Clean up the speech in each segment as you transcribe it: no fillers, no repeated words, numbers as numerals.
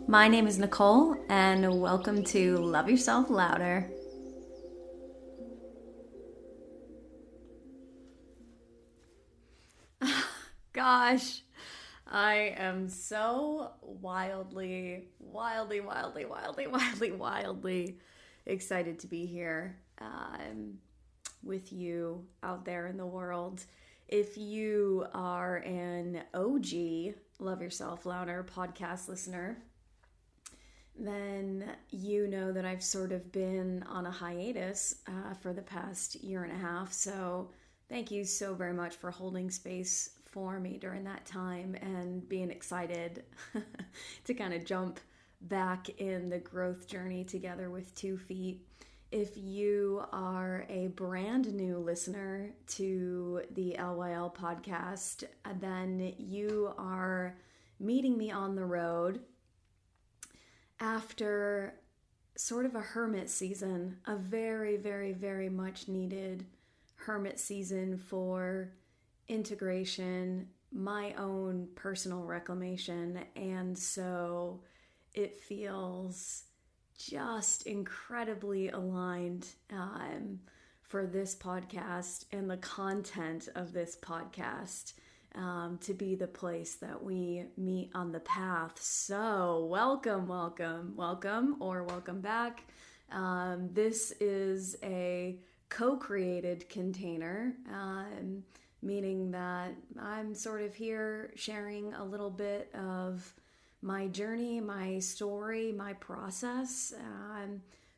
My name is Nicole, and welcome to Love Yourself Louder. Gosh, I am so wildly excited to be here with you out there in the world. If you are an OG Love Yourself Louder podcast listener, then you know that I've sort of been on a hiatus for the past year and a half. So thank you so very much for holding space for me during that time and being excited to kind of jump back in the growth journey together with 2 feet. If you are a brand new listener to the LYL podcast, then you are meeting me on the road after sort of a hermit season, a very much needed hermit season for integration, my own personal reclamation. And so it feels just incredibly aligned for this podcast and the content of this podcast to be the place that we meet on the path. So welcome or welcome back. This is a co-created container, meaning that I'm sort of here sharing a little bit of my journey, my story, my process,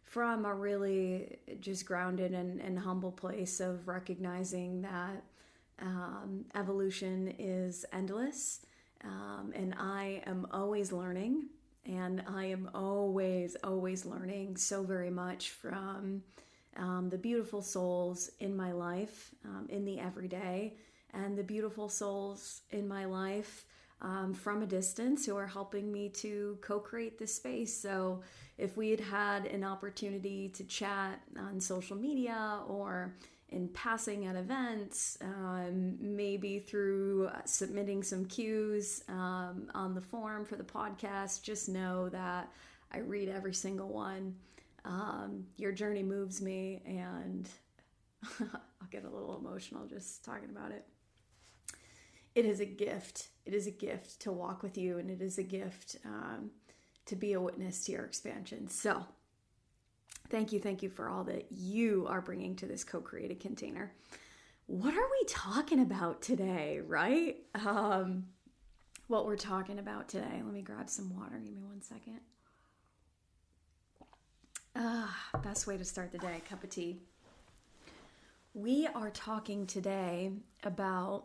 from a really just grounded and humble place of recognizing that evolution is endless, and I am always learning, and I am always learning so very much from the beautiful souls in my life, in the everyday, and the beautiful souls in my life from a distance who are helping me to co-create this space. So if we had had an opportunity to chat on social media or in passing at events, maybe through submitting some cues on the form for the podcast, just know that I read every single one. Your journey moves me, and I'll get a little emotional just talking about it. It is a gift. It is a gift to walk with you, and it is a gift to be a witness to your expansion. So thank you for all that you are bringing to this co-created container. What are we talking about today, right? What we're talking about today. Let me grab some water. Give me 1 second. Best way to start the day, cup of tea. We are talking today about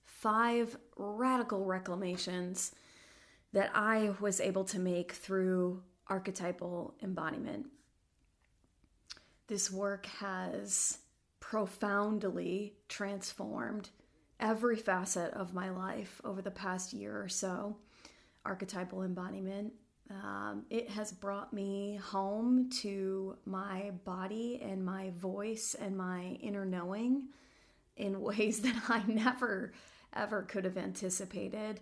5 radical reclamations that I was able to make through Archetypal Embodiment. This work has profoundly transformed every facet of my life over the past year or so. Archetypal Embodiment. It has brought me home to my body and my voice and my inner knowing in ways that I never, ever could have anticipated.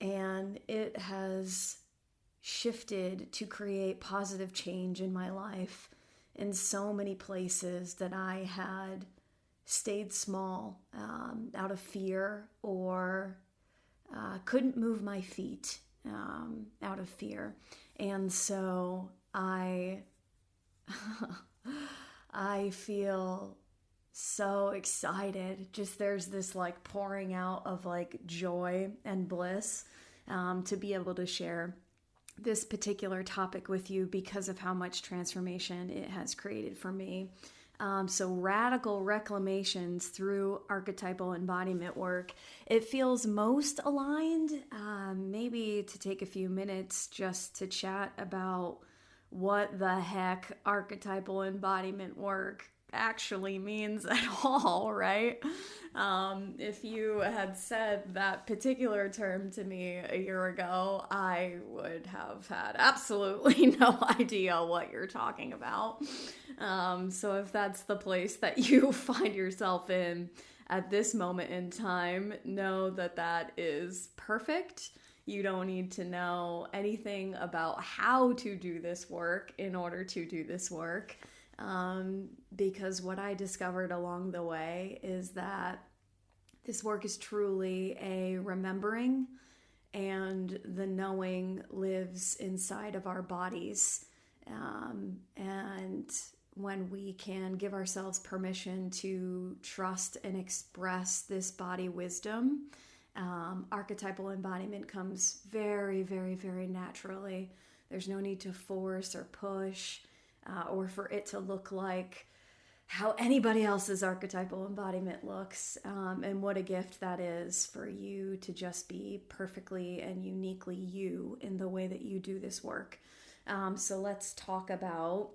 And it has shifted to create positive change in my life in so many places that I had stayed small out of fear or couldn't move my feet out of fear. And so I feel so excited. Just there's this like pouring out of like joy and bliss to be able to share this particular topic with you because of how much transformation it has created for me. So radical reclamations through archetypal embodiment work. It feels most aligned, maybe to take a few minutes just to chat about what the heck archetypal embodiment work actually means at all, right? If you had said that particular term to me a year ago, I would have had absolutely no idea what you're talking about. So if that's the place that you find yourself in at this moment in time, know that that is perfect. You don't need to know anything about how to do this work in order to do this work. Because what I discovered along the way is that this work is truly a remembering, and the knowing lives inside of our bodies. And when we can give ourselves permission to trust and express this body wisdom, archetypal embodiment comes very, very, very naturally. There's no need to force or push, or for it to look like how anybody else's archetypal embodiment looks. And what a gift that is for you to just be perfectly and uniquely you in the way that you do this work. So let's talk about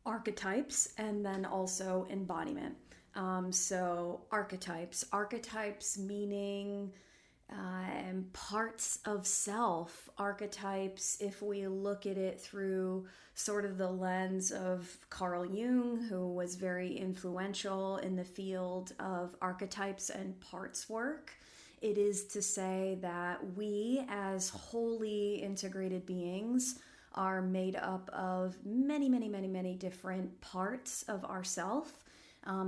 archetypes and then also embodiment. So archetypes meaning parts of self. Archetypes, if we look at it through sort of the lens of Carl Jung, who was very influential in the field of archetypes and parts work, it is to say that we as wholly integrated beings are made up of many, many, many, many different parts of ourself.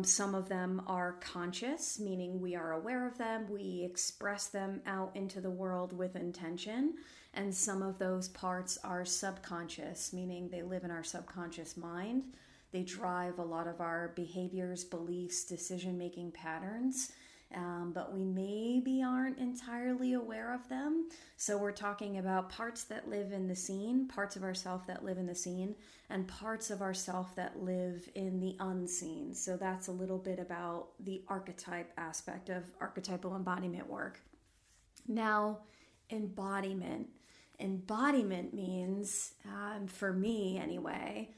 Some of them are conscious, meaning we are aware of them, we express them out into the world with intention, and some of those parts are subconscious, meaning they live in our subconscious mind. They drive a lot of our behaviors, beliefs, decision-making patterns, but we maybe aren't entirely aware of them. So we're talking about parts that live in the seen, parts of ourself that live in the seen, and parts of ourself that live in the unseen. So that's a little bit about the archetype aspect of archetypal embodiment work. Now, embodiment. Embodiment means, for me anyway,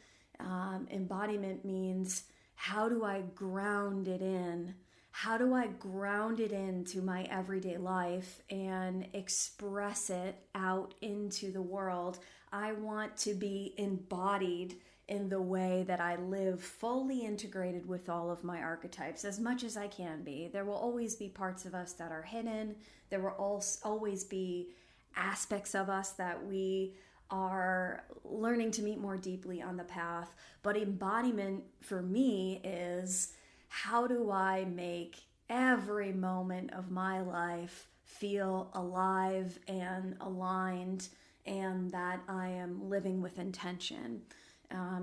embodiment means how do I ground it in? How do I ground it into my everyday life and express it out into the world? I want to be embodied in the way that I live, fully integrated with all of my archetypes as much as I can be. There will always be parts of us that are hidden. There will always be aspects of us that we are learning to meet more deeply on the path. But embodiment for me is, how do I make every moment of my life feel alive and aligned, and that I am living with intention?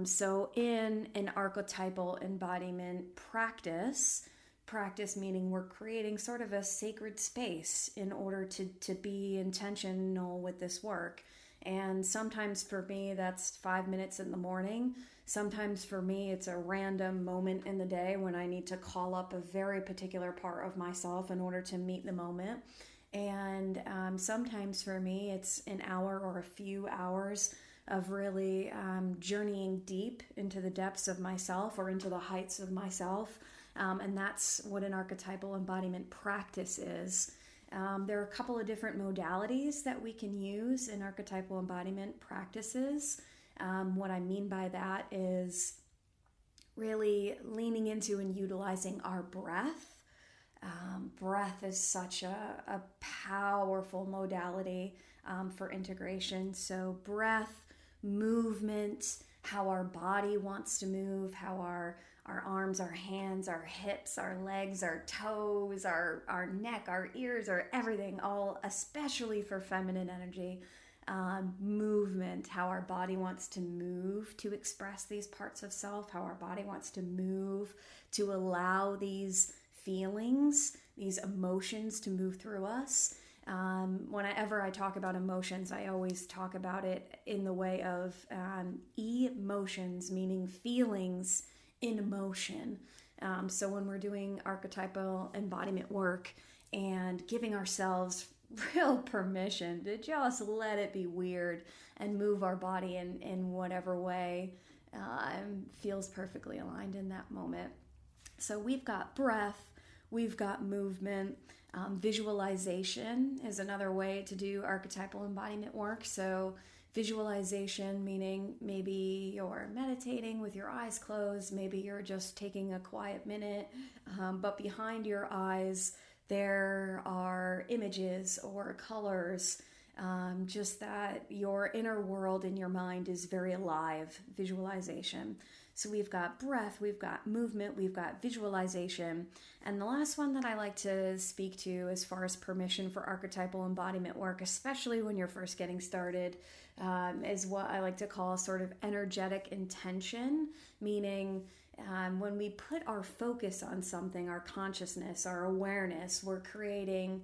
So in an archetypal embodiment practice meaning we're creating sort of a sacred space in order to be intentional with this work. And sometimes for me, that's 5 minutes in the morning. Sometimes for me, it's a random moment in the day when I need to call up a very particular part of myself in order to meet the moment. And sometimes for me, it's an hour or a few hours of really journeying deep into the depths of myself or into the heights of myself. And that's what an archetypal embodiment practice is. There are a couple of different modalities that we can use in archetypal embodiment practices. What I mean by that is really leaning into and utilizing our breath. Breath is such a powerful modality for integration. So breath, movement, how our body wants to move, how our arms, our hands, our hips, our legs, our toes, our neck, our ears, our everything, all especially for feminine energy. Movement, how our body wants to move to express these parts of self, how our body wants to move to allow these feelings, these emotions to move through us. Whenever I talk about emotions, I always talk about it in the way of emotions, meaning feelings in motion. So when we're doing archetypal embodiment work and giving ourselves real permission to just let it be weird and move our body in whatever way feels perfectly aligned in that moment. So we've got breath, we've got movement. Visualization is another way to do archetypal embodiment work. So visualization meaning maybe you're meditating with your eyes closed, maybe you're just taking a quiet minute, but behind your eyes there are images or colors, just that your inner world in your mind is very alive, visualization. So we've got breath, we've got movement, we've got visualization. And the last one that I like to speak to as far as permission for archetypal embodiment work, especially when you're first getting started, is what I like to call sort of energetic intention, meaning when we put our focus on something, our consciousness, our awareness, we're creating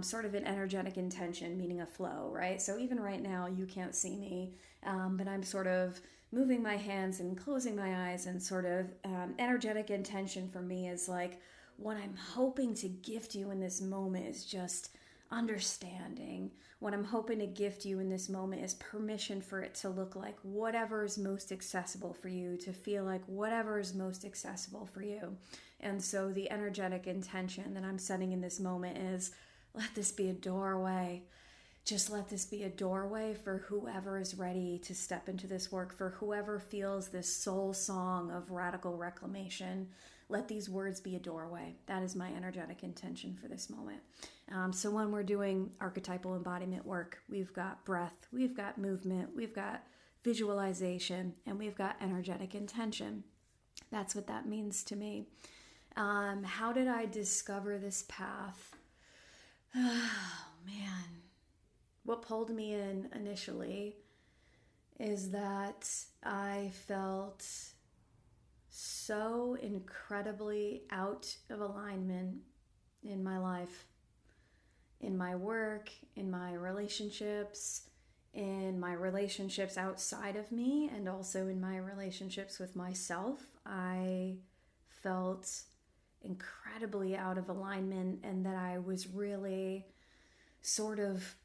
sort of an energetic intention, meaning a flow, right? So even right now, you can't see me, but I'm sort of moving my hands and closing my eyes, and sort of energetic intention for me is like, what I'm hoping to gift you in this moment is just understanding. What I'm hoping to gift you in this moment is permission for it to look like whatever is most accessible for you, to feel like whatever is most accessible for you. And so the energetic intention that I'm setting in this moment is, let this be a doorway. Just let this be a doorway for whoever is ready to step into this work, for whoever feels this soul song of radical reclamation. Let these words be a doorway. That is my energetic intention for this moment. So when we're doing archetypal embodiment work, we've got breath, we've got movement, we've got visualization, and we've got energetic intention. That's what that means to me. How did I discover this path? Oh, man. What pulled me in initially is that I felt so incredibly out of alignment in my life, in my work, in my relationships outside of me, and also in my relationships with myself. I felt incredibly out of alignment, and that I was really sort of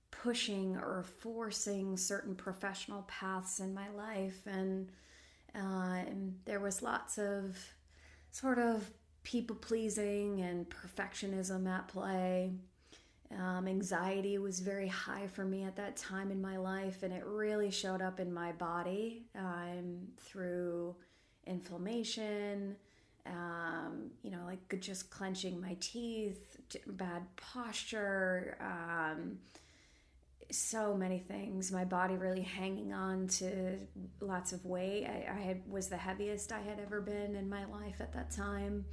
pushing or forcing certain professional paths in my life, and there was lots of sort of people-pleasing and perfectionism at play. Anxiety was very high for me at that time in my life, and it really showed up in my body through inflammation, like just clenching my teeth, bad posture, so many things. My body really hanging on to lots of weight. I was the heaviest I had ever been in my life at that time.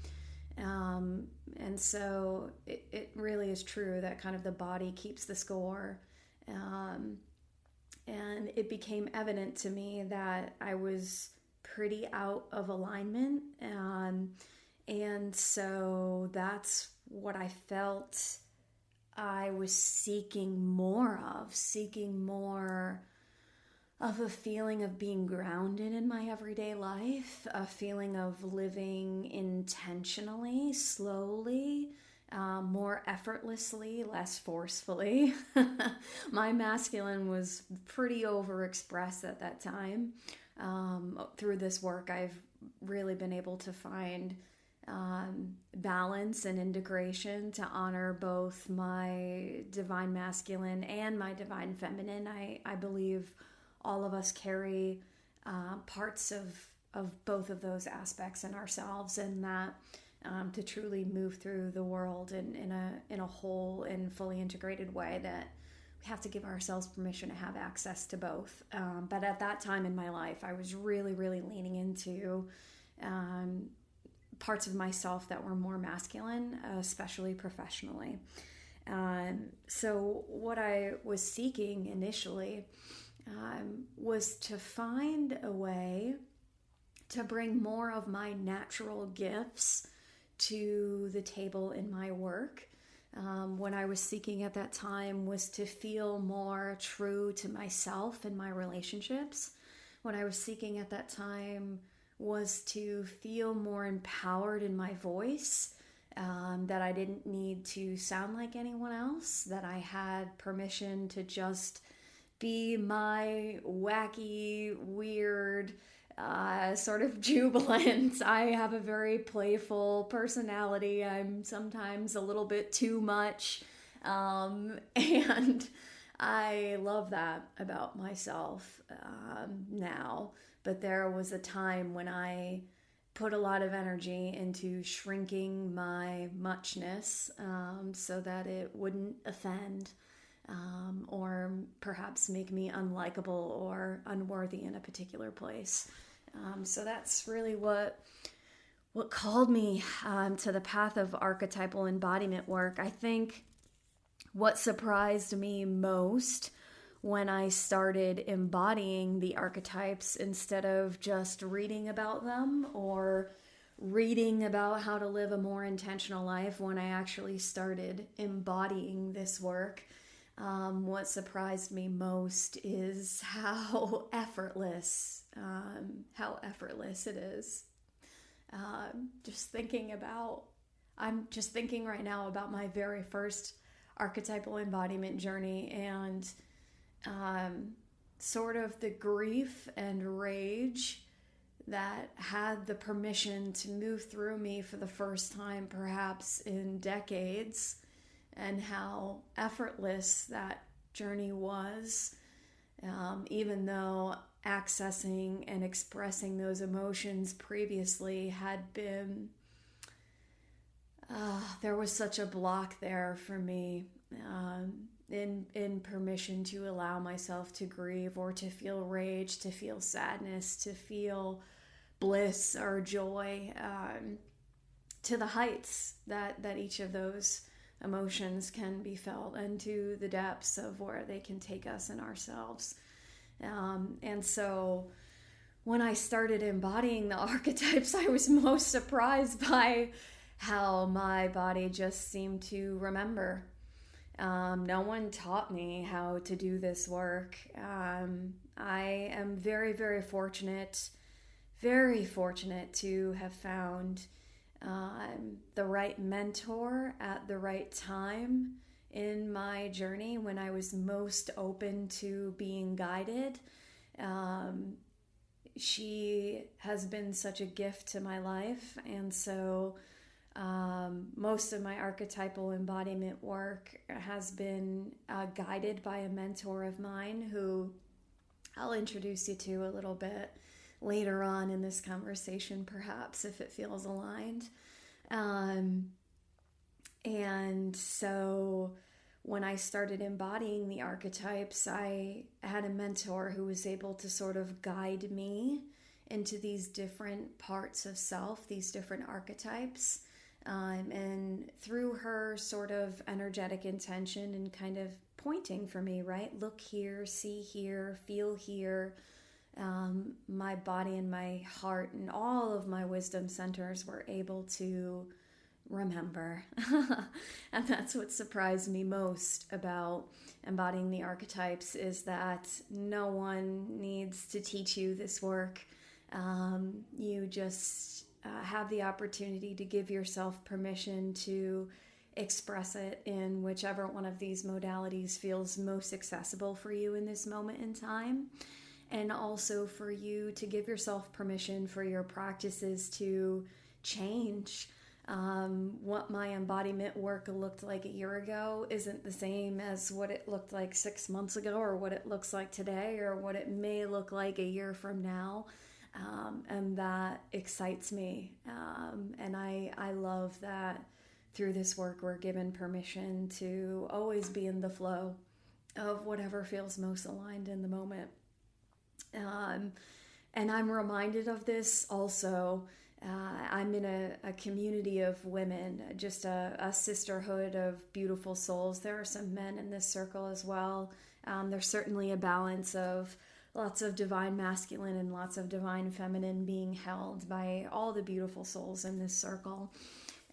And so it really is true that kind of the body keeps the score. And it became evident to me that I was pretty out of alignment. And so that's what I felt I was seeking more of a feeling of being grounded in my everyday life, a feeling of living intentionally, slowly, more effortlessly, less forcefully. My masculine was pretty overexpressed at that time. Through this work, I've really been able to find balance and integration to honor both my divine masculine and my divine feminine. I believe all of us carry parts of both of those aspects in ourselves, and that to truly move through the world in a whole and fully integrated way, that we have to give ourselves permission to have access to both. But at that time in my life, I was really, really leaning into parts of myself that were more masculine, especially professionally. So what I was seeking initially was to find a way to bring more of my natural gifts to the table in my work. What I was seeking at that time was to feel more true to myself and my relationships. What I was seeking at that time was to feel more empowered in my voice, that I didn't need to sound like anyone else, that I had permission to just be my wacky, weird, sort of jubilant. I have a very playful personality. I'm sometimes a little bit too much, and I love that about myself now. But there was a time when I put a lot of energy into shrinking my muchness so that it wouldn't offend or perhaps make me unlikable or unworthy in a particular place. So that's really what called me to the path of archetypal embodiment work. I think what surprised me most when I started embodying the archetypes instead of just reading about them or reading about how to live a more intentional life, when I actually started embodying this work, what surprised me most is how effortless it is. I'm just thinking right now about my very first archetypal embodiment journey and sort of the grief and rage that had the permission to move through me for the first time, perhaps in decades, and how effortless that journey was, even though accessing and expressing those emotions previously had been, there was such a block there for me. In permission to allow myself to grieve or to feel rage, to feel sadness, to feel bliss or joy, to the heights that each of those emotions can be felt, and to the depths of where they can take us in ourselves. And so when I started embodying the archetypes, I was most surprised by how my body just seemed to remember. No one taught me how to do this work. I am very, very fortunate to have found the right mentor at the right time in my journey when I was most open to being guided. She has been such a gift to my life, and so most of my archetypal embodiment work has been guided by a mentor of mine who I'll introduce you to a little bit later on in this conversation, perhaps, if it feels aligned. And so when I started embodying the archetypes, I had a mentor who was able to sort of guide me into these different parts of self, these different archetypes. And through her sort of energetic intention and kind of pointing for me, right? Look here, see here, feel here. My body and my heart and all of my wisdom centers were able to remember. And that's what surprised me most about embodying the archetypes, is that no one needs to teach you this work. You just have the opportunity to give yourself permission to express it in whichever one of these modalities feels most accessible for you in this moment in time. And also for you to give yourself permission for your practices to change. What my embodiment work looked like a year ago isn't the same as what it looked like 6 months ago, or what it looks like today, or what it may look like a year from now. And that excites me. And I love that through this work we're given permission to always be in the flow of whatever feels most aligned in the moment. And I'm reminded of this also. I'm in a community of women, just a sisterhood of beautiful souls. There are some men in this circle as well. There's certainly a balance of lots of divine masculine and lots of divine feminine being held by all the beautiful souls in this circle.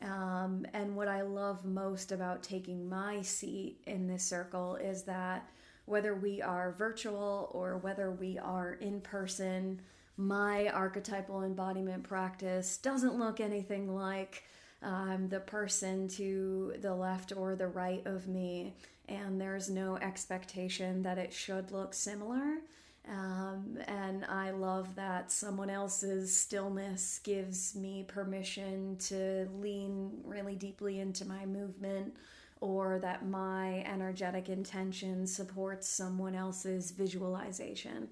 And what I love most about taking my seat in this circle is that whether we are virtual or whether we are in person, my archetypal embodiment practice doesn't look anything like the person to the left or the right of me. And there's no expectation that it should look similar. And I love that someone else's stillness gives me permission to lean really deeply into my movement, or that my energetic intention supports someone else's visualization.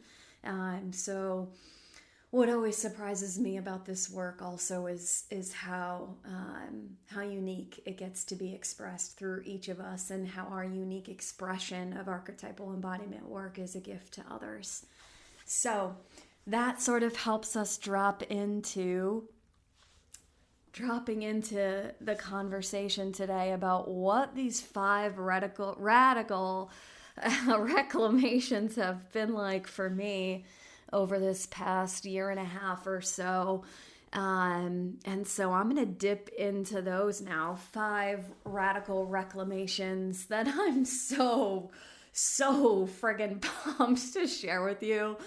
So what always surprises me about this work also is how unique it gets to be expressed through each of us, and how our unique expression of archetypal embodiment work is a gift to others. So that sort of helps us dropping into the conversation today about what these 5 radical reclamations have been like for me over this past year and a half or so. And so I'm going to dip into those now. 5 radical reclamations that I'm so friggin' pumped to share with you.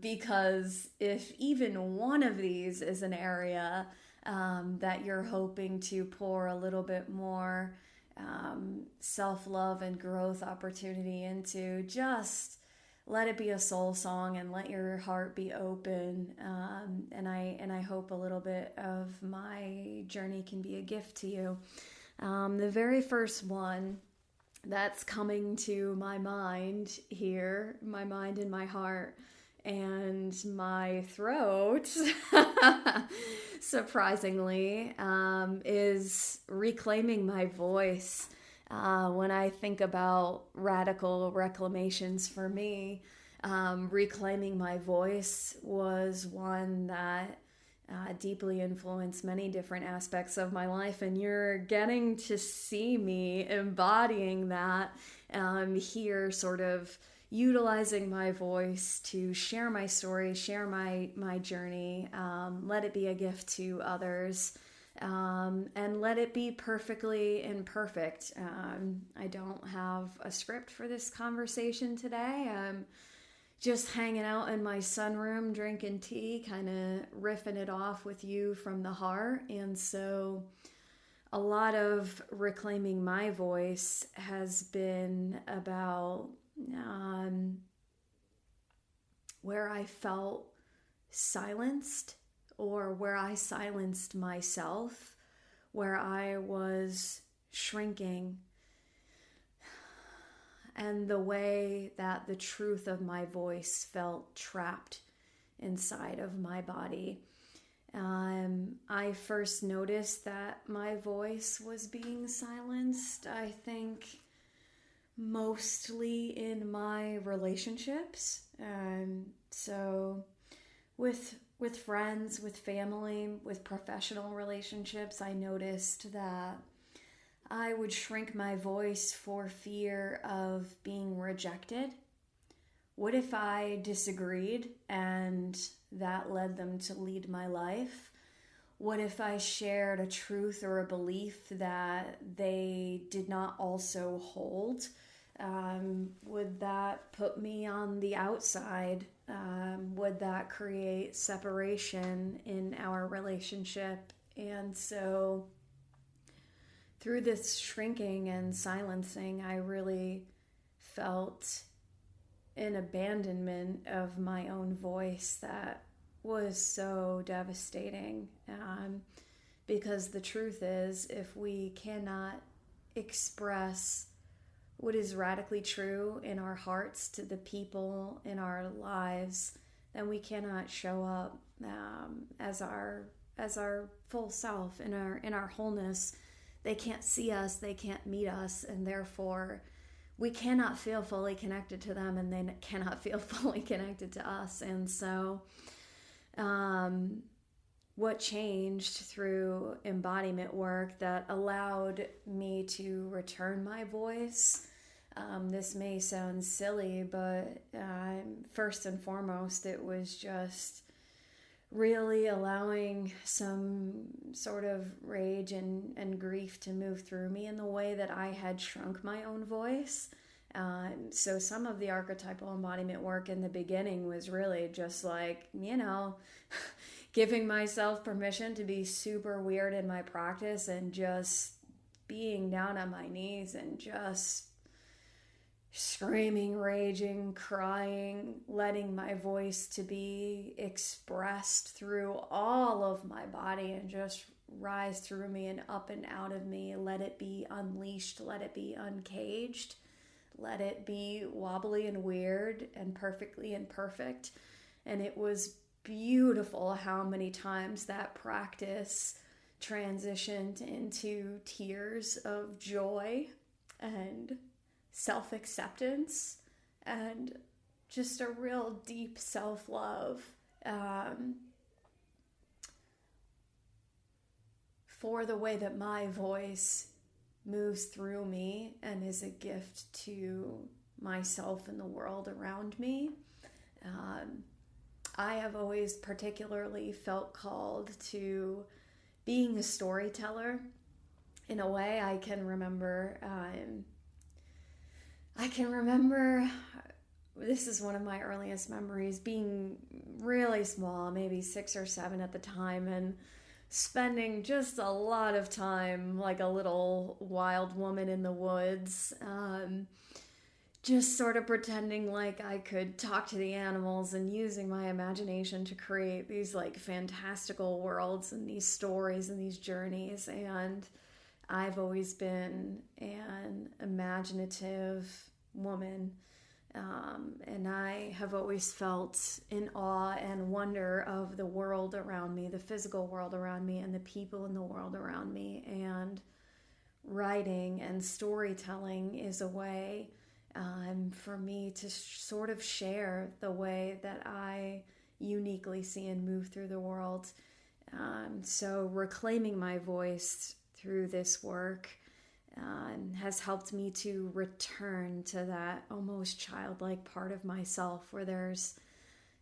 Because if even one of these is an area that you're hoping to pour a little bit more self-love and growth opportunity into, just let it be a soul song and let your heart be open. And I hope a little bit of my journey can be a gift to you. The very first one that's coming to my mind here, my mind and my heart and my throat, surprisingly, is reclaiming my voice. When I think about radical reclamations for me, reclaiming my voice was one that deeply influenced many different aspects of my life, and you're getting to see me embodying that here, sort of utilizing my voice to share my story, share my journey, let it be a gift to others, and let it be perfectly imperfect. I don't have a script for this conversation today. I'm just hanging out in my sunroom, drinking tea, kind of riffing it off with you from the heart. And so a lot of reclaiming my voice has been about where I felt silenced, or where I silenced myself, where I was shrinking, and the way that the truth of my voice felt trapped inside of my body. I first noticed that my voice was being silenced, I think, mostly in my relationships. So with friends, with family, with professional relationships, I noticed that I would shrink my voice for fear of being rejected. What if I disagreed and that led them to lead my life? What if I shared a truth or a belief that they did not also hold? Would that put me on the outside? Would that create separation in our relationship? And so through this shrinking and silencing, I really felt an abandonment of my own voice that was so devastating. Because the truth is, if we cannot express what is radically true in our hearts to the people in our lives, then we cannot show up as our full self, in our wholeness. They can't see us, they can't meet us, and therefore we cannot feel fully connected to them, and they cannot feel fully connected to us. And so what changed through embodiment work that allowed me to return my voice, this may sound silly, but first and foremost, it was just really allowing some sort of rage and grief to move through me in the way that I had shrunk my own voice. So some of the archetypal embodiment work in the beginning was really just like, giving myself permission to be super weird in my practice, and just being down on my knees and just screaming, raging, crying, letting my voice to be expressed through all of my body and just rise through me and up and out of me. Let it be unleashed, let it be uncaged, let it be wobbly and weird and perfectly imperfect. And it was beautiful how many times that practice transitioned into tears of joy and self-acceptance and just a real deep self-love for the way that my voice moves through me and is a gift to myself and the world around me. I have always particularly felt called to being a storyteller. In a way, I can remember, this is one of my earliest memories, being really small, maybe 6 or 7 at the time, and spending just a lot of time like a little wild woman in the woods, just sort of pretending like I could talk to the animals and using my imagination to create these like fantastical worlds and these stories and these journeys. And I've always been an imaginative woman, and I have always felt in awe and wonder of the world around me, the physical world around me, and the people in the world around me. And writing and storytelling is a way for me to sort of share the way that I uniquely see and move through the world. So reclaiming my voice through this work has helped me to return to that almost childlike part of myself where there's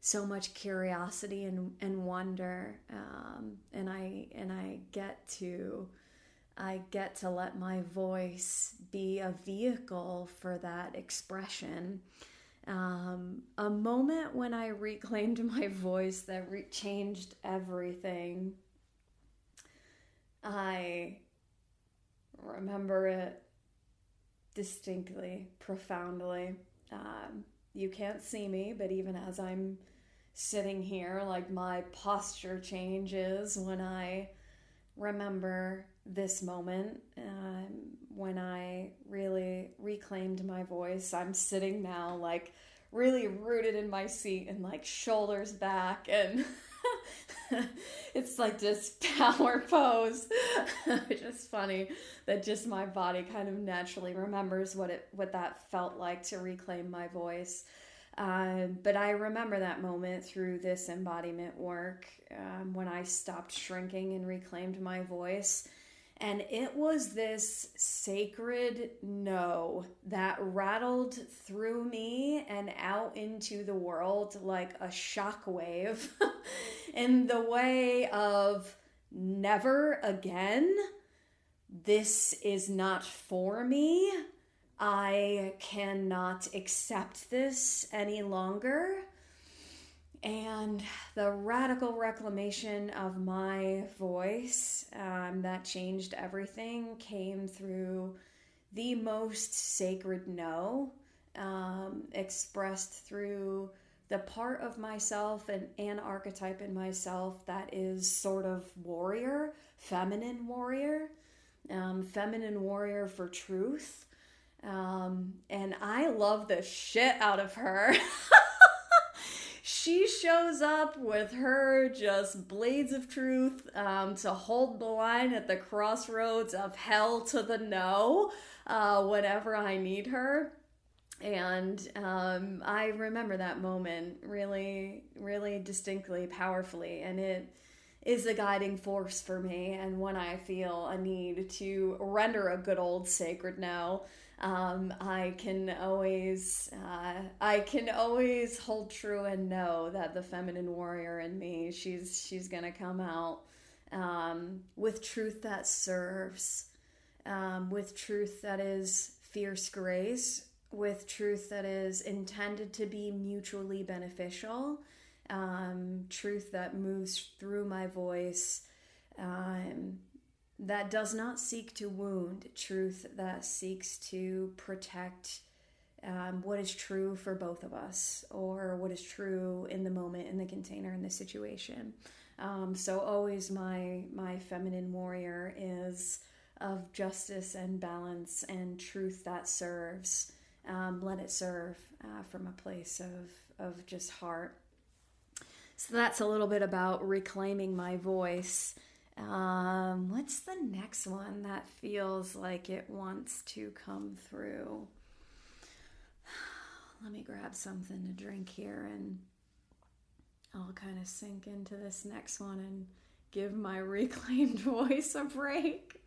so much curiosity and wonder, and I get to let my voice be a vehicle for that expression. A moment when I reclaimed my voice that changed everything. I remember it distinctly, profoundly. You can't see me, but even as I'm sitting here, like my posture changes when I remember this moment, when I really reclaimed my voice. I'm sitting now like really rooted in my seat and like shoulders back, and it's like this power pose. It's just funny that just my body kind of naturally remembers what that felt like to reclaim my voice. But I remember that moment through this embodiment work, when I stopped shrinking and reclaimed my voice. And it was this sacred no that rattled through me and out into the world like a shockwave in the way of never again. This is not for me. I cannot accept this any longer. And the radical reclamation of my voice that changed everything came through the most sacred no, expressed through the part of myself and an archetype in myself that is sort of warrior, feminine warrior for truth. And I love the shit out of her. She shows up with her just blades of truth to hold the line at the crossroads of hell to the no whenever I need her. And I remember that moment really, really distinctly, powerfully. And it is a guiding force for me. And when I feel a need to render a good old sacred no, I can always hold true and know that the feminine warrior in me, she's gonna come out with truth that serves, with truth that is fierce grace, with truth that is intended to be mutually beneficial, truth that moves through my voice, that does not seek to wound, truth that seeks to protect what is true for both of us, or what is true in the moment, in the container, in the situation. So always my feminine warrior is of justice and balance and truth that serves. Let it serve from a place of just heart. So that's a little bit about reclaiming my voice. What's the next one that feels like it wants to come through? Let me grab something to drink here and I'll kind of sink into this next one and give my reclaimed voice a break.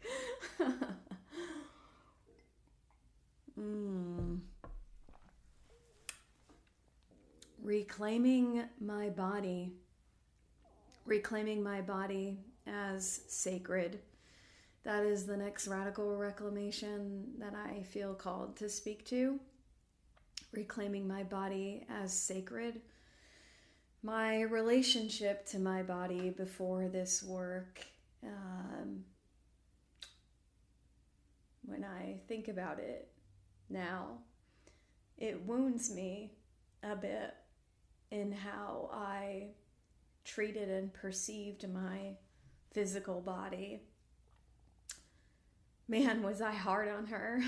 Reclaiming my body. Reclaiming my body as sacred. That is the next radical reclamation that I feel called to speak to. Reclaiming my body as sacred. My relationship to my body before this work, when I think about it now, it wounds me a bit in how I treated and perceived my physical body. Man, was I hard on her.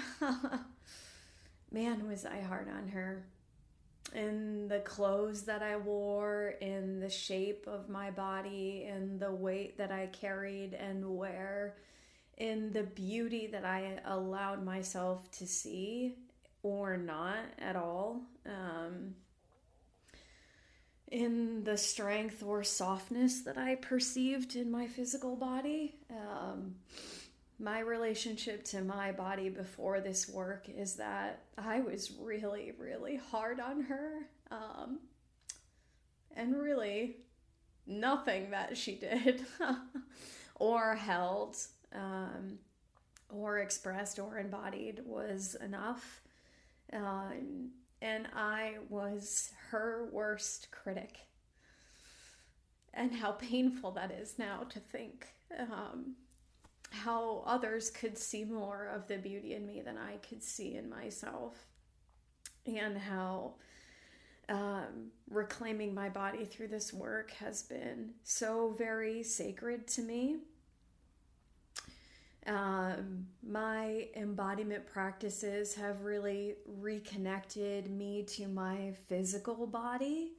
Man, was I hard on her. In the clothes that I wore, in the shape of my body, in the weight that I carried and wear, in the beauty that I allowed myself to see or not at all, in the strength or softness that I perceived in my physical body. My relationship to my body before this work is that I was really, really hard on her. And really nothing that she did or held or expressed or embodied was enough. And I was her worst critic. And how painful that is now to think. How others could see more of the beauty in me than I could see in myself. And how reclaiming my body through this work has been so very sacred to me. My embodiment practices have really reconnected me to my physical body.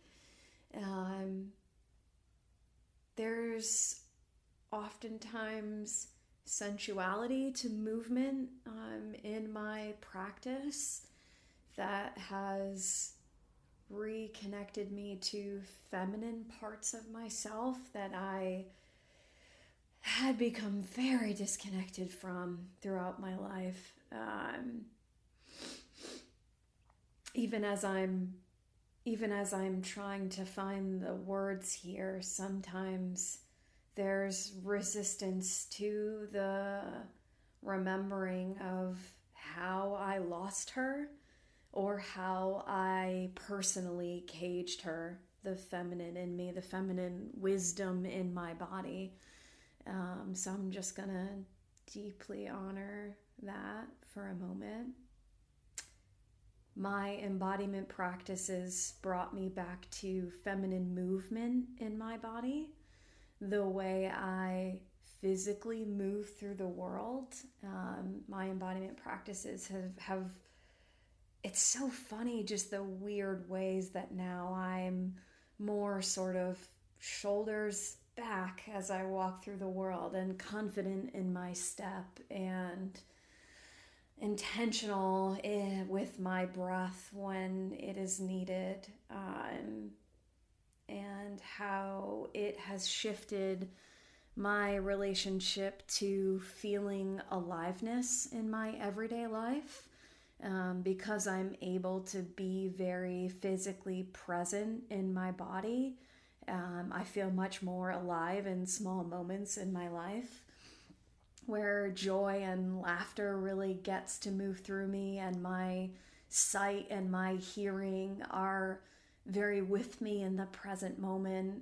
There's oftentimes sensuality to movement in my practice that has reconnected me to feminine parts of myself that I had become very disconnected from throughout my life. Even as I'm trying to find the words here, sometimes there's resistance to the remembering of how I lost her or how I personally caged her, the feminine in me, the feminine wisdom in my body. So I'm just gonna deeply honor that for a moment. My embodiment practices brought me back to feminine movement in my body. The way I physically move through the world. My embodiment practices have it's so funny just the weird ways that now I'm more sort of shoulders back as I walk through the world and confident in my step and intentional with my breath when it is needed. And how it has shifted my relationship to feeling aliveness in my everyday life, because I'm able to be very physically present in my body. I feel much more alive in small moments in my life where joy and laughter really gets to move through me, and my sight and my hearing are very with me in the present moment.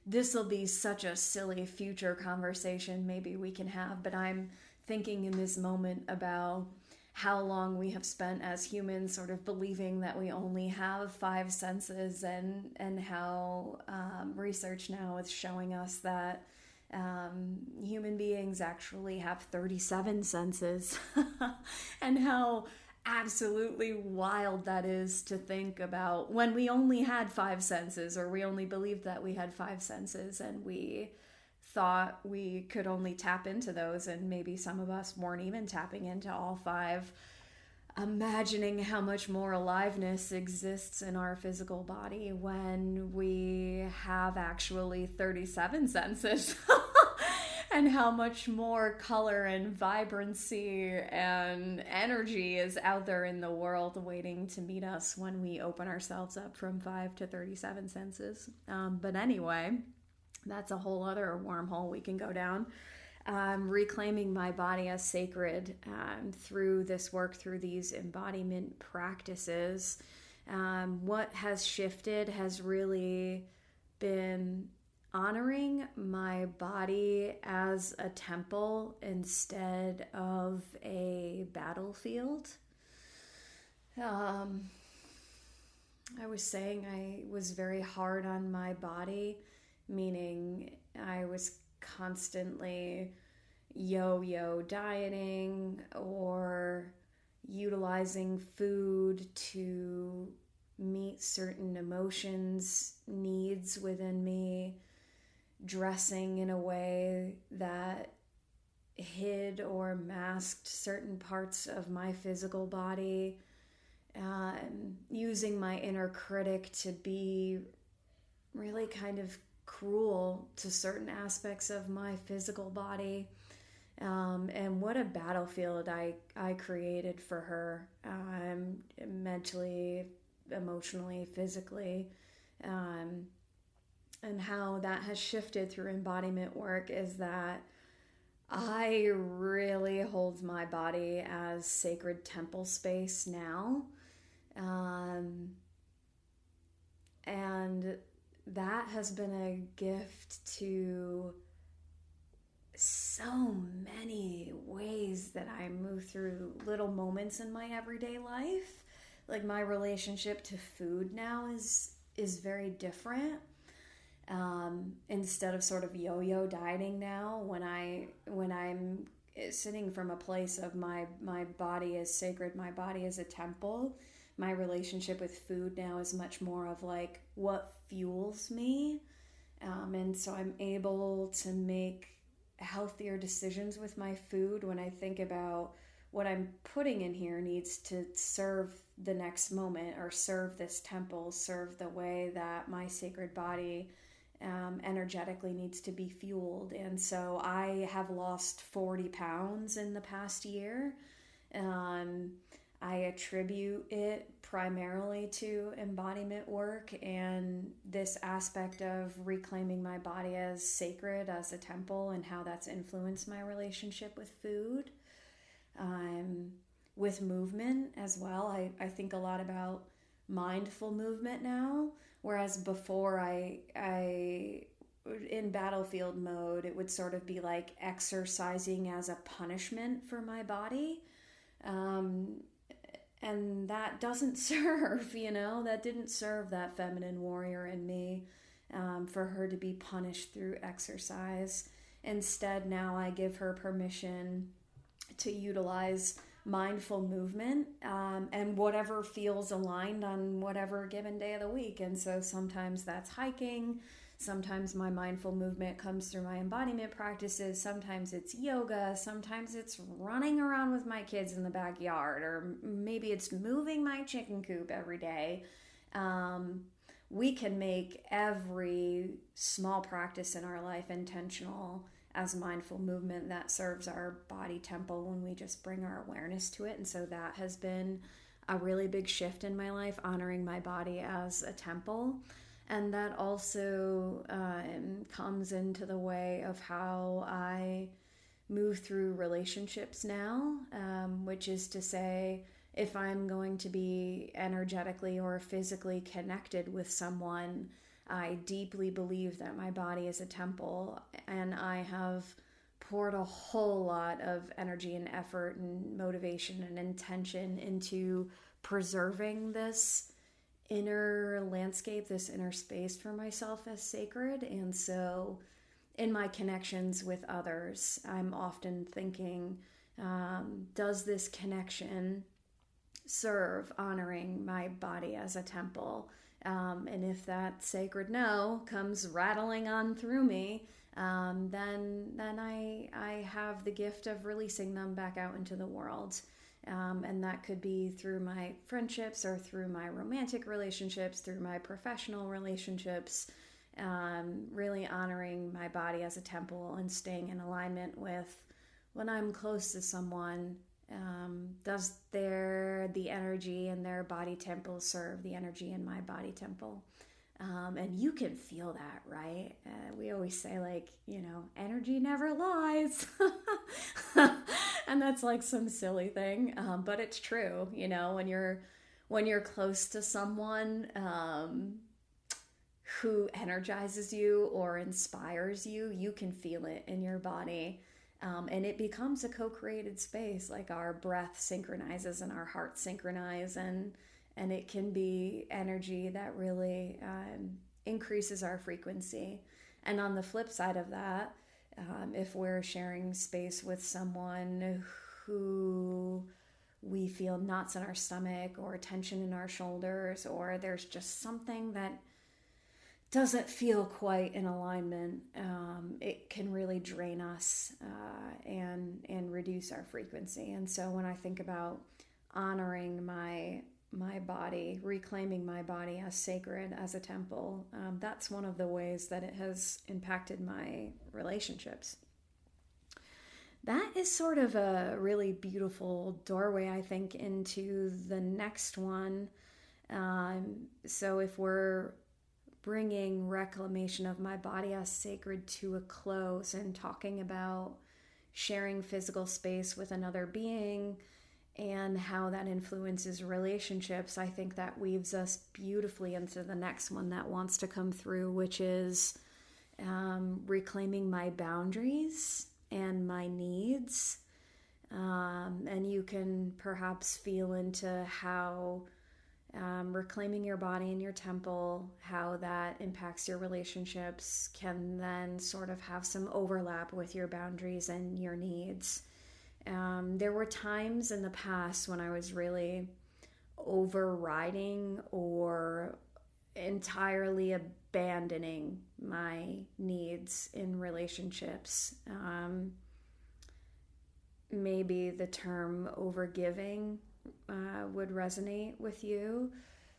This will be such a silly future conversation maybe we can have, but I'm thinking in this moment about how long we have spent as humans sort of believing that we only have 5 senses, and how research now is showing us that human beings actually have 37 senses and how absolutely wild that is to think about when we only had five senses, or we only believed that we had five senses, and we thought we could only tap into those, and maybe some of us weren't even tapping into all five. Imagining how much more aliveness exists in our physical body when we have actually 37 senses. And how much more color and vibrancy and energy is out there in the world waiting to meet us when we open ourselves up from 5 to 37 senses. But anyway, that's a whole other wormhole we can go down. Reclaiming my body as sacred through this work, through these embodiment practices. What has shifted has really been honoring my body as a temple instead of a battlefield. I was saying I was very hard on my body, meaning I was constantly yo-yo dieting or utilizing food to meet certain emotions, needs within me, dressing in a way that hid or masked certain parts of my physical body, using my inner critic to be really kind of cruel to certain aspects of my physical body. And what a battlefield I created for her, mentally, emotionally, physically. And how that has shifted through embodiment work is that I really hold my body as sacred temple space now. And that has been a gift to so many ways that I move through little moments in my everyday life. Like my relationship to food now is very different. Instead of sort of yo-yo dieting now, when I'm sitting from a place of my body is sacred, my body is a temple, my relationship with food now is much more of like what fuels me. And so I'm able to make healthier decisions with my food when I think about what I'm putting in here needs to serve the next moment, or serve this temple, serve the way that my sacred body energetically needs to be fueled. And so I have lost 40 pounds in the past year. I attribute it primarily to embodiment work and this aspect of reclaiming my body as sacred, as a temple, and how that's influenced my relationship with food. With movement as well. I think a lot about mindful movement now, whereas before I in battlefield mode, it would sort of be like exercising as a punishment for my body. And that doesn't serve, that didn't serve that feminine warrior in me, for her to be punished through exercise. Instead, now I give her permission to utilize mindful movement, and whatever feels aligned on whatever given day of the week. And so sometimes that's hiking, sometimes my mindful movement comes through my embodiment practices, sometimes it's yoga, sometimes it's running around with my kids in the backyard, or maybe it's moving my chicken coop every day. We can make every small practice in our life intentional as mindful movement that serves our body temple when we just bring our awareness to it. And so that has been a really big shift in my life, honoring my body as a temple. And that also comes into the way of how I move through relationships now, which is to say, if I'm going to be energetically or physically connected with someone, I deeply believe that my body is a temple, and I have poured a whole lot of energy and effort and motivation and intention into preserving this inner landscape, this inner space for myself as sacred. And so in my connections with others, I'm often thinking, does this connection serve honoring my body as a temple. And if that sacred no comes rattling on through me, then I have the gift of releasing them back out into the world. And that could be through my friendships or through my romantic relationships, through my professional relationships, really honoring my body as a temple and staying in alignment with when I'm close to someone. Does the energy in their body temple serve the energy in my body temple? And you can feel that, right? We always say, like, energy never lies. And that's like some silly thing. But it's true, when you're close to someone who energizes you or inspires you, you can feel it in your body. And it becomes a co-created space, like our breath synchronizes and our hearts synchronize, and it can be energy that really increases our frequency. And on the flip side of that, if we're sharing space with someone who we feel knots in our stomach or tension in our shoulders, or there's just something that doesn't feel quite in alignment, it can really drain us and reduce our frequency. And so when I think about honoring my body, reclaiming my body as sacred, as a temple, that's one of the ways that it has impacted my relationships. That is sort of a really beautiful doorway, I think, into the next one. So if we're bringing reclamation of my body as sacred to a close and talking about sharing physical space with another being and how that influences relationships, I think that weaves us beautifully into the next one that wants to come through, which is reclaiming my boundaries and my needs. And you can perhaps feel into how reclaiming your body and your temple, how that impacts your relationships, can then sort of have some overlap with your boundaries and your needs. There were times in the past when I was really overriding or entirely abandoning my needs in relationships. Maybe the term overgiving would resonate with you,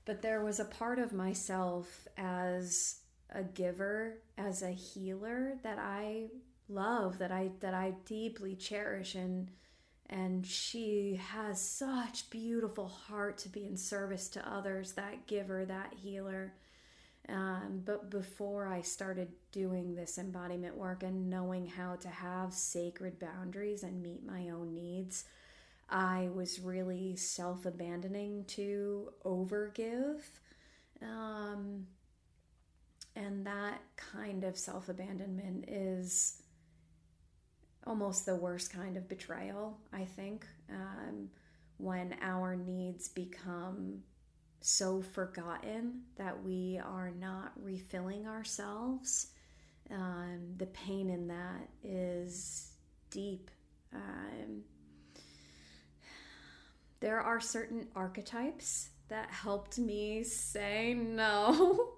but there was a part of myself as a giver, as a healer, that I love, that I deeply cherish, and she has such beautiful heart to be in service to others, that giver, that healer. But before I started doing this embodiment work and knowing how to have sacred boundaries and meet my own needs, I was really self-abandoning to overgive. And that kind of self-abandonment is almost the worst kind of betrayal, I think, when our needs become so forgotten that we are not refilling ourselves. The pain in that is deep. There are certain archetypes that helped me say no.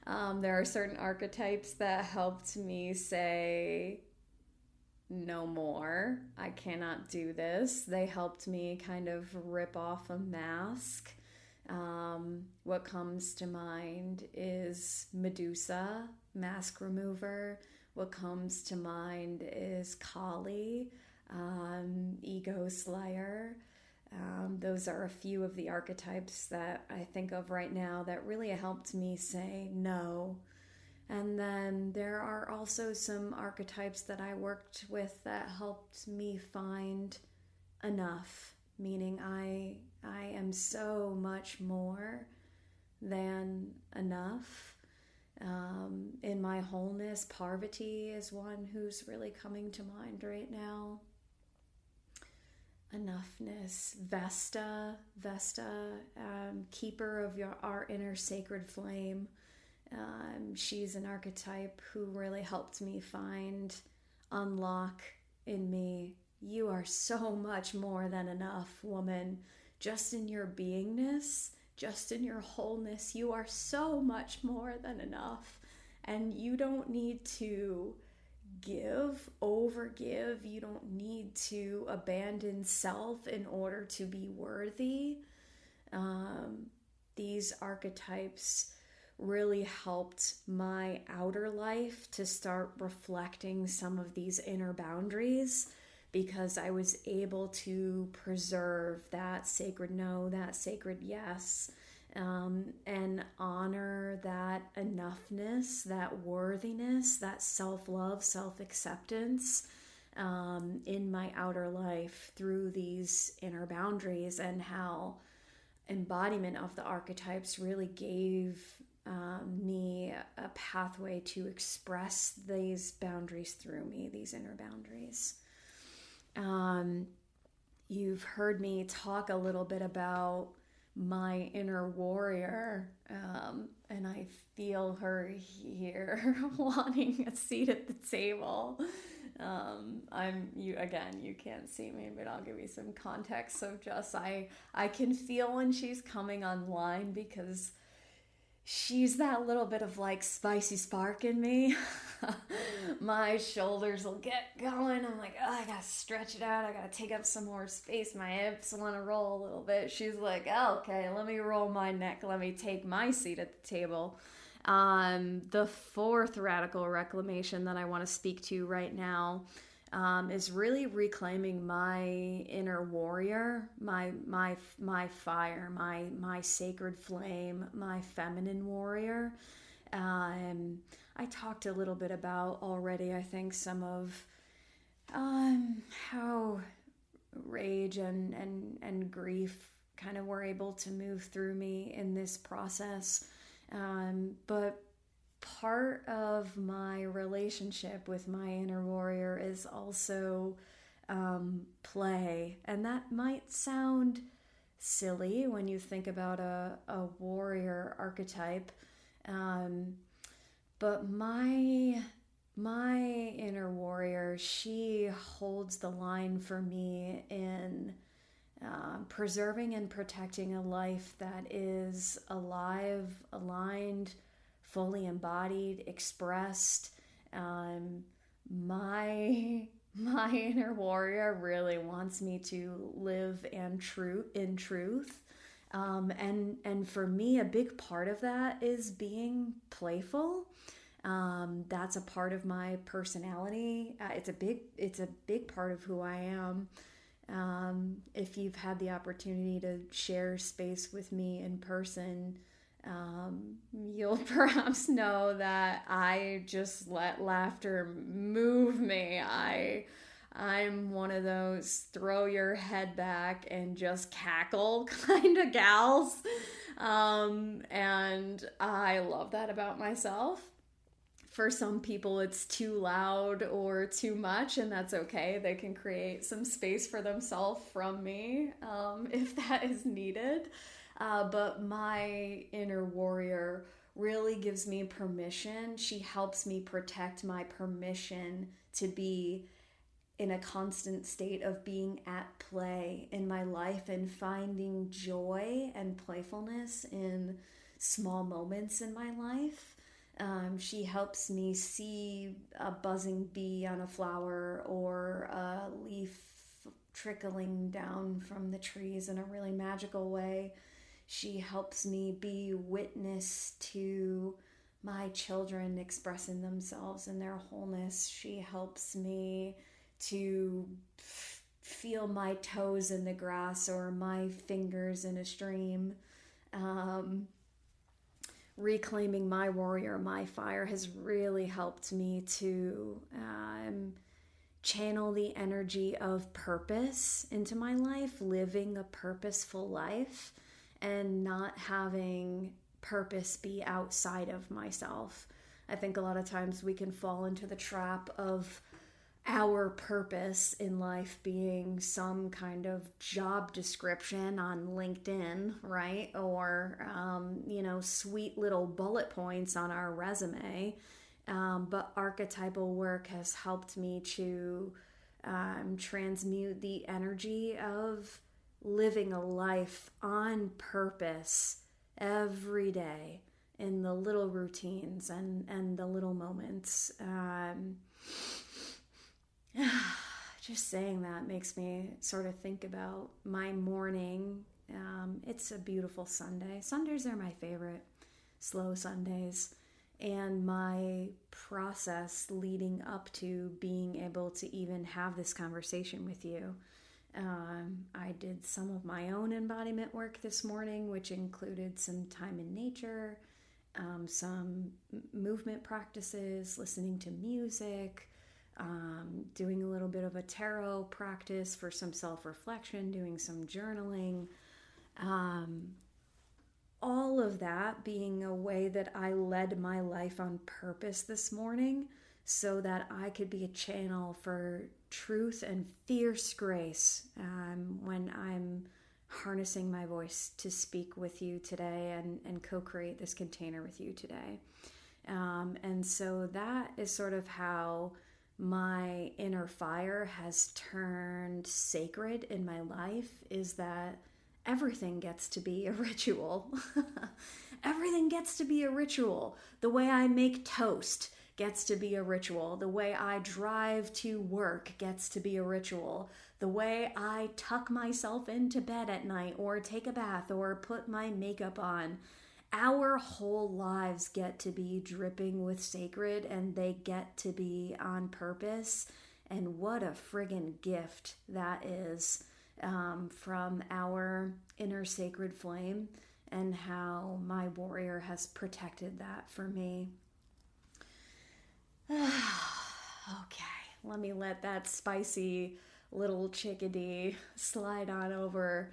There are certain archetypes that helped me say no more. I cannot do this. They helped me kind of rip off a mask. What comes to mind is Medusa, mask remover. What comes to mind is Kali, ego slayer. Those are a few of the archetypes that I think of right now that really helped me say no. And then there are also some archetypes that I worked with that helped me find enough, meaning I am so much more than enough. In my wholeness, Parvati is one who's really coming to mind right now. Enoughness, Vesta, keeper of our inner sacred flame. She's an archetype who really helped me unlock in me, you are so much more than enough, woman. just in your beingness, just in your wholeness, you are so much more than enough. And you don't need to overgive. You don't need to abandon self in order to be worthy. These archetypes really helped my outer life to start reflecting some of these inner boundaries, because I was able to preserve that sacred no, that sacred yes, and honor that enoughness, that worthiness, that self-love, self-acceptance in my outer life through these inner boundaries, and how embodiment of the archetypes really gave me a pathway to express these boundaries through me, these inner boundaries. You've heard me talk a little bit about my inner warrior, and I feel her here wanting a seat at the table. You can't see me, but I'll give you some context. So just I can feel when she's coming online, because she's that little bit of like spicy spark in me. My shoulders will get going. I'm like, oh, I gotta stretch it out. I gotta take up some more space. My hips want to roll a little bit. She's like, oh, okay, let me roll my neck. Let me take my seat at the table. The fourth radical reclamation that I want to speak to right now is really reclaiming my inner warrior, my fire, my sacred flame, my feminine warrior. I talked a little bit about already, I think, some of how rage and grief kind of were able to move through me in this process. But part of my relationship with my inner warrior is also play. And that might sound silly when you think about a warrior archetype. But my inner warrior, she holds the line for me in preserving and protecting a life that is alive, aligned, fully embodied, expressed. My inner warrior really wants me to live in truth. And for me, a big part of that is being playful. That's a part of my personality. It's a big part of who I am. If you've had the opportunity to share space with me in person, you'll perhaps know that I just let laughter move me. I'm one of those throw your head back and just cackle kind of gals. And I love that about myself. For some people, it's too loud or too much, and that's okay. They can create some space for themselves from me if that is needed. But my inner warrior really gives me permission. She helps me protect my permission to be in a constant state of being at play in my life and finding joy and playfulness in small moments in my life. She helps me see a buzzing bee on a flower or a leaf trickling down from the trees in a really magical way. She helps me be witness to my children expressing themselves in their wholeness. She helps me to feel my toes in the grass or my fingers in a stream. Reclaiming my warrior, my fire, has really helped me to channel the energy of purpose into my life, living a purposeful life and not having purpose be outside of myself. I think a lot of times we can fall into the trap of our purpose in life being some kind of job description on LinkedIn, right? Or, sweet little bullet points on our resume. But archetypal work has helped me to transmute the energy of living a life on purpose every day in the little routines and the little moments. Just saying that makes me sort of think about my morning. It's a beautiful Sunday. Sundays are my favorite, slow Sundays. And my process leading up to being able to even have this conversation with you. I did some of my own embodiment work this morning, which included some time in nature, some movement practices, listening to music, doing a little bit of a tarot practice for some self-reflection, doing some journaling. All of that being a way that I led my life on purpose this morning so that I could be a channel for truth and fierce grace when I'm harnessing my voice to speak with you today and co-create this container with you today. And so that is sort of how my inner fire has turned sacred in my life, is that everything gets to be a ritual. Everything gets to be a ritual. The way I make toast gets to be a ritual. The way I drive to work gets to be a ritual. The way I tuck myself into bed at night or take a bath or put my makeup on. Our whole lives get to be dripping with sacred, and they get to be on purpose. And what a friggin' gift that is. From our inner sacred flame, and how my warrior has protected that for me. Okay, let me let that spicy little chickadee slide on over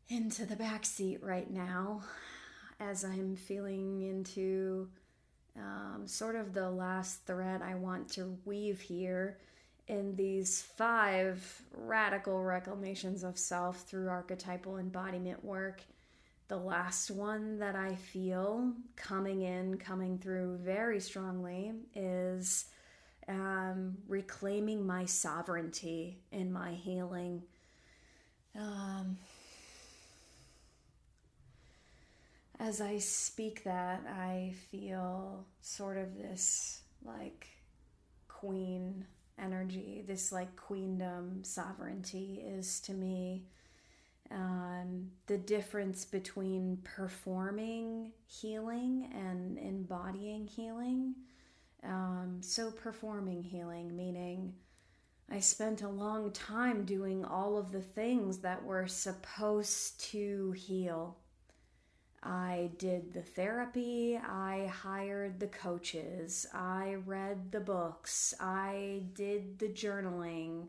into the back seat right now as I'm feeling into sort of the last thread I want to weave here in these 5 radical reclamations of self through archetypal embodiment work. The last one that I feel coming through very strongly is reclaiming my sovereignty in my healing. As I speak that, I feel sort of this like queen energy, this like queendom sovereignty is to me the difference between performing healing and embodying healing. So performing healing, meaning I spent a long time doing all of the things that were supposed to heal. I did the therapy, I hired the coaches, I read the books, I did the journaling,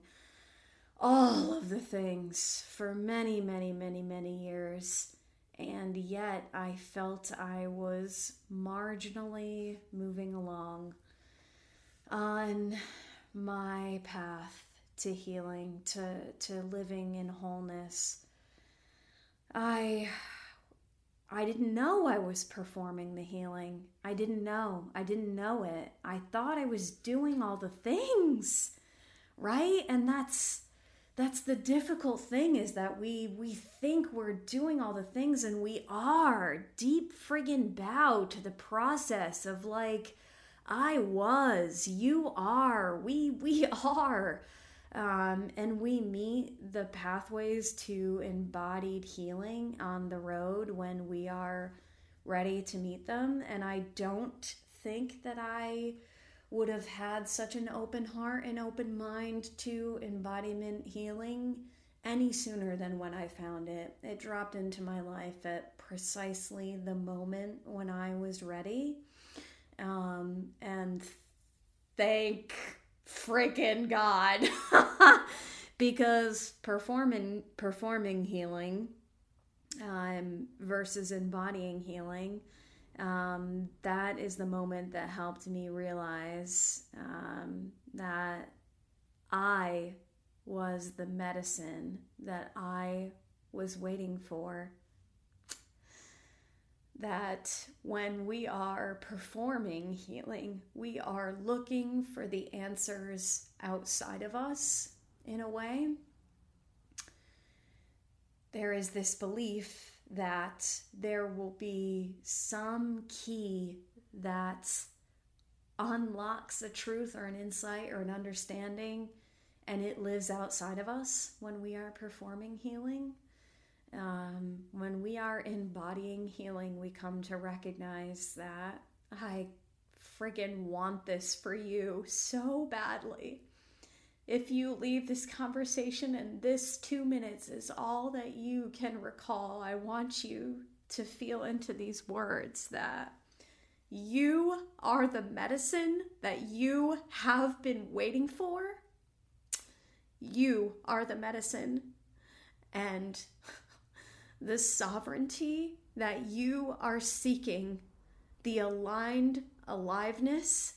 all of the things for many, many, many, many years. And yet I felt I was marginally moving along on my path to healing, to living in wholeness. I didn't know I was performing the healing. I didn't know it. I thought I was doing all the things, right? And that's the difficult thing, is that we think we're doing all the things, and we are. Deep friggin' bow to the process of like, I was, you are, we are. And we meet the pathways to embodied healing on the road when we are ready to meet them. And I don't think that I would have had such an open heart and open mind to embodiment healing any sooner than when I found it. It dropped into my life at precisely the moment when I was ready. And thank freaking God. Because performing healing versus embodying healing, that is the moment that helped me realize that I was the medicine that I was waiting for. That when we are performing healing, we are looking for the answers outside of us, in a way. there is this belief that there will be some key that unlocks a truth or an insight or an understanding, and it lives outside of us when we are performing healing. When we are embodying healing, we come to recognize that I friggin' want this for you so badly. If you leave this conversation and this 2 minutes is all that you can recall, I want you to feel into these words that you are the medicine that you have been waiting for. You are the medicine, and the sovereignty that you are seeking, the aligned aliveness,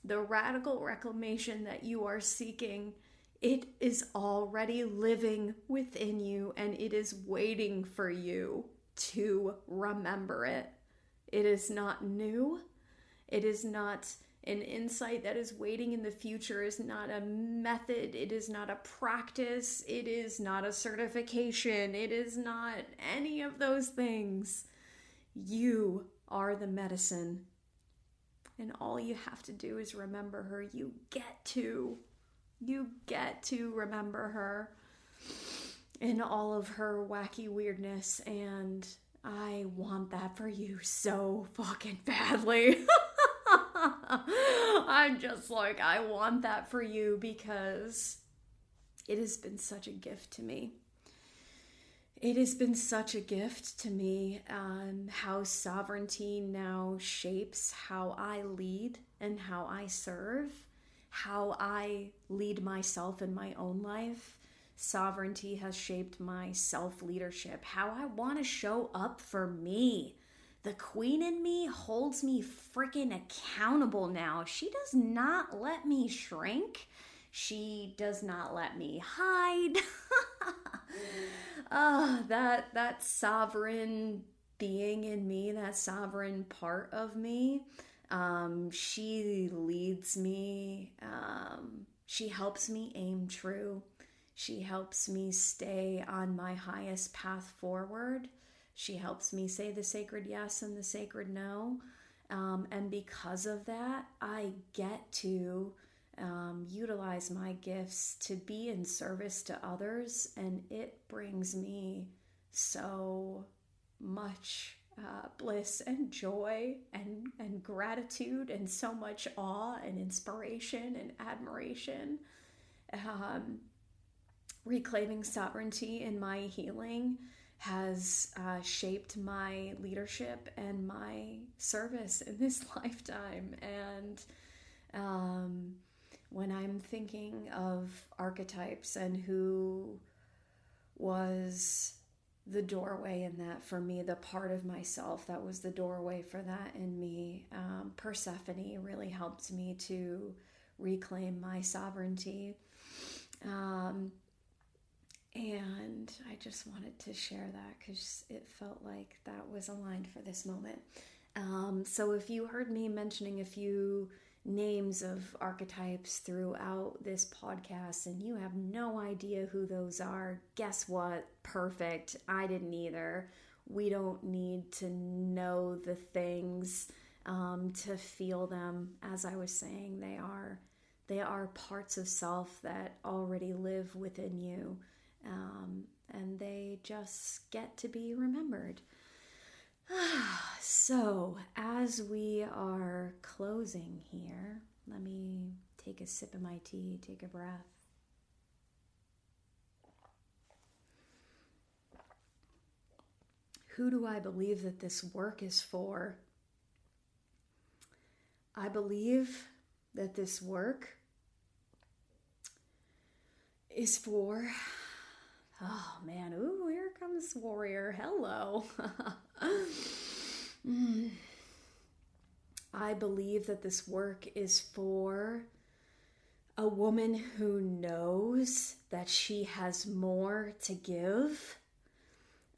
the radical reclamation that you are seeking, it is already living within you, and it is waiting for you to remember it. It is not new. It is not an insight that is waiting in the future. It is not a method. It is not a practice. It is not a certification. It is not any of those things. You are the medicine. And all you have to do is remember her. You get to remember her in all of her wacky weirdness. And I want that for you so fucking badly. I'm just like, I want that for you because it has been such a gift to me. It has been such a gift to me, how sovereignty now shapes how I lead and how I serve, how I lead myself in my own life. Sovereignty has shaped my self-leadership, how I want to show up for me. The queen in me holds me freaking accountable now. She does not let me shrink. She does not let me hide. That sovereign being in me, that sovereign part of me, she leads me. She helps me aim true. She helps me stay on my highest path forward. She helps me say the sacred yes and the sacred no. And because of that, I get to utilize my gifts to be in service to others. And it brings me so much bliss and joy and gratitude and so much awe and inspiration and admiration. Reclaiming sovereignty in my healing has shaped my leadership and my service in this lifetime. And when I'm thinking of archetypes and who was the doorway in that for me, the part of myself that was the doorway for that in me, Persephone really helped me to reclaim my sovereignty. And I just wanted to share that because it felt like that was aligned for this moment. So if you heard me mentioning a few names of archetypes throughout this podcast and you have no idea who those are, guess what? Perfect. I didn't either. We don't need to know the things to feel them. As I was saying, they are parts of self that already live within you. And they just get to be remembered. So, as we are closing here, let me take a sip of my tea, take a breath. Who do I believe that this work is for? I believe that this work is for... Oh man, ooh, here comes Warrior. Hello. I believe that this work is for a woman who knows that she has more to give,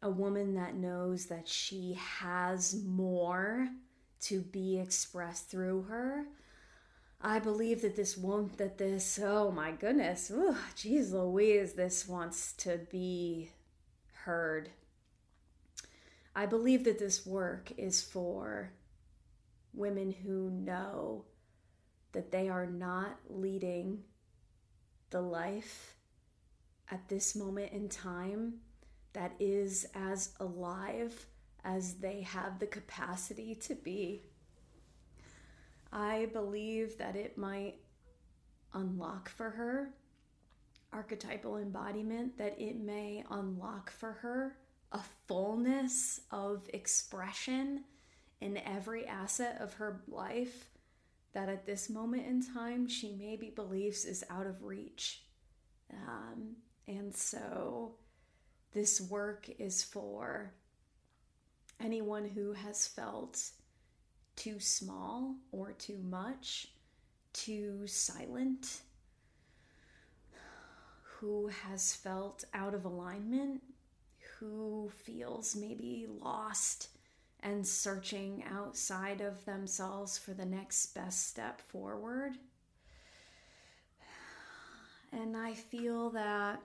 a woman that knows that she has more to be expressed through her. I believe that oh my goodness, geez Louise, this wants to be heard. I believe that this work is for women who know that they are not leading the life at this moment in time that is as alive as they have the capacity to be. I believe that it might unlock for her archetypal embodiment, that it may unlock for her a fullness of expression in every asset of her life that at this moment in time she maybe believes is out of reach. And so this work is for anyone who has felt too small or too much, too silent, who has felt out of alignment, who feels maybe lost and searching outside of themselves for the next best step forward. And I feel that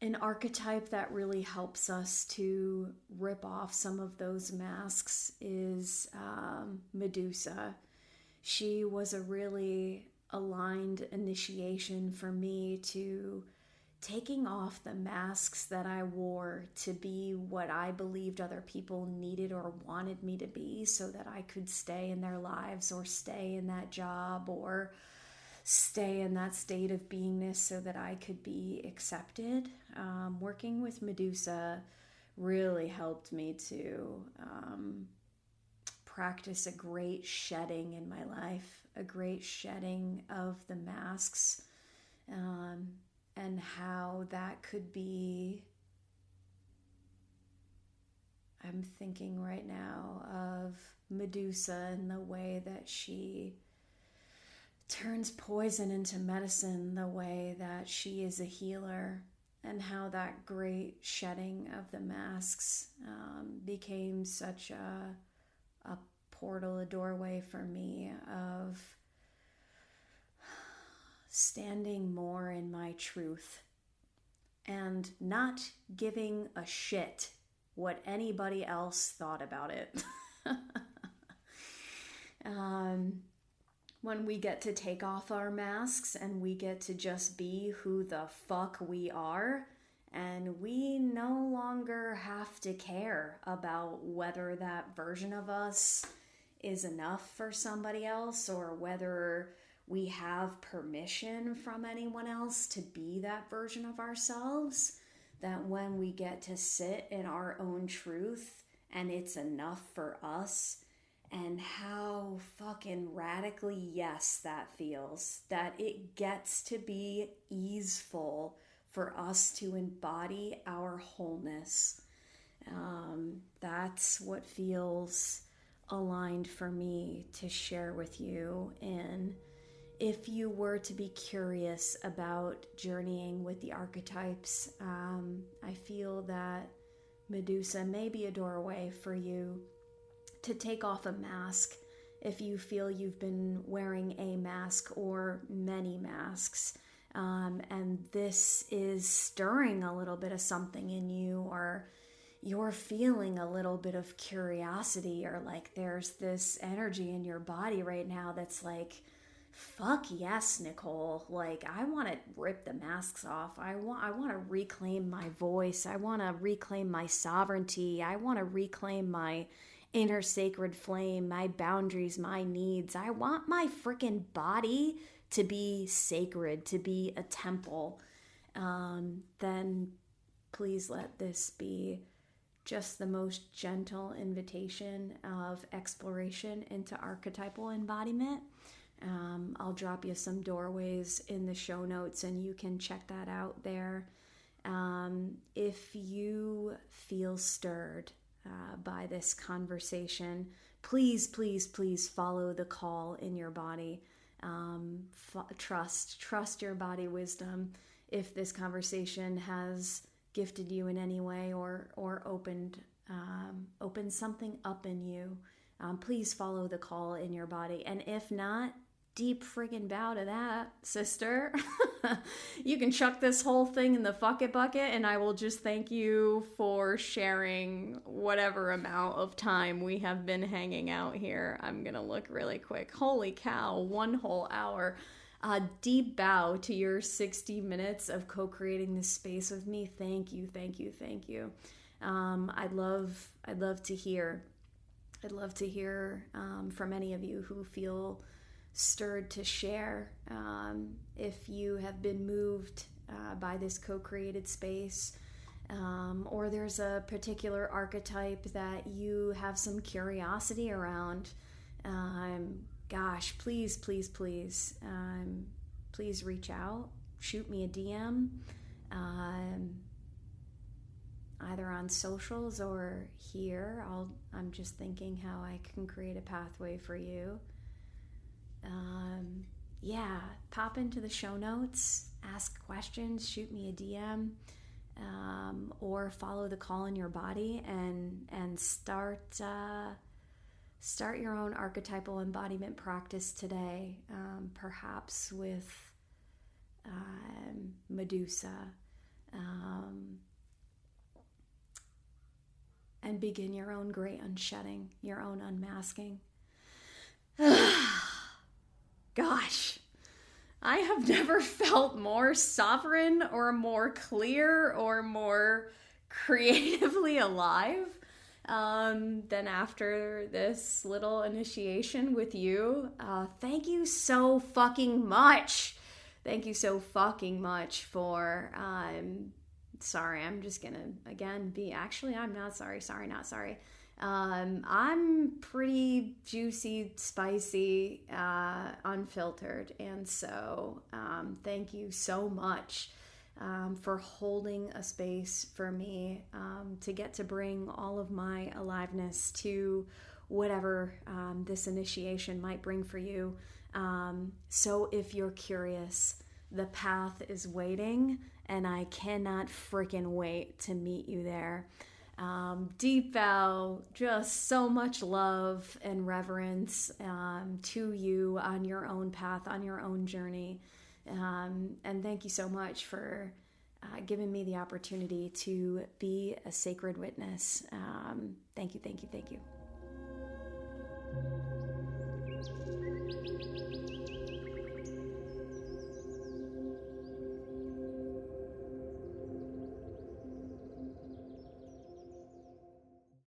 an archetype that really helps us to rip off some of those masks is Medusa. She was a really aligned initiation for me to taking off the masks that I wore to be what I believed other people needed or wanted me to be so that I could stay in their lives or stay in that job or stay in that state of beingness so that I could be accepted. Working with Medusa really helped me to practice a great shedding in my life, a great shedding of the masks, and how that could be. I'm thinking right now of Medusa and the way that she turns poison into medicine, the way that she is a healer, and how that great shedding of the masks became such a portal, a doorway for me of standing more in my truth and not giving a shit what anybody else thought about it. When we get to take off our masks and we get to just be who the fuck we are, and we no longer have to care about whether that version of us is enough for somebody else or whether we have permission from anyone else to be that version of ourselves, that when we get to sit in our own truth and it's enough for us, and how fucking radically yes that feels, that it gets to be easeful for us to embody our wholeness. That's what feels aligned for me to share with you. And if you were to be curious about journeying with the archetypes, I feel that Medusa may be a doorway for you to take off a mask if you feel you've been wearing a mask or many masks, and this is stirring a little bit of something in you, or you're feeling a little bit of curiosity, or like there's this energy in your body right now that's like, fuck yes, Nicole, like I want to rip the masks off. I want to reclaim my voice. I want to reclaim my sovereignty. I want to reclaim my inner sacred flame, my boundaries, my needs. I want my freaking body to be sacred, to be a temple. Then please let this be just the most gentle invitation of exploration into archetypal embodiment. I'll drop you some doorways in the show notes and you can check that out there. If you feel stirred by this conversation, please follow the call in your body. Trust your body wisdom. If this conversation has gifted you in any way or opened something up in you, please follow the call in your body. And if not, deep friggin' bow to that, sister. You can chuck this whole thing in the fuck it bucket, and I will just thank you for sharing whatever amount of time we have been hanging out here. I'm gonna look really quick. Holy cow, 1 whole hour. A deep bow to your 60 minutes of co-creating this space with me. Thank you, thank you, thank you. I'd love to hear. I'd love to hear from any of you who feel stirred to share. If you have been moved by this co-created space, or there's a particular archetype that you have some curiosity around, gosh, please, please, please, please reach out. Shoot me a DM, either on socials or here. I'm just thinking how I can create a pathway for you. Yeah, pop into the show notes, ask questions, shoot me a DM, or follow the call in your body and start your own archetypal embodiment practice today, perhaps with Medusa, and begin your own great unshedding, your own unmasking. Gosh, I have never felt more sovereign or more clear or more creatively alive than after this little initiation with you. Thank you so fucking much. Thank you so fucking much for, sorry, I'm just gonna, again, I'm not sorry, not sorry. I'm pretty juicy, spicy, unfiltered. And so, thank you so much, for holding a space for me, to get to bring all of my aliveness to whatever, this initiation might bring for you. So if you're curious, the path is waiting, and I cannot freaking wait to meet you there. Deep bow, just so much love and reverence to you on your own path, on your own journey. And thank you so much for giving me the opportunity to be a sacred witness. Thank you, thank you, thank you.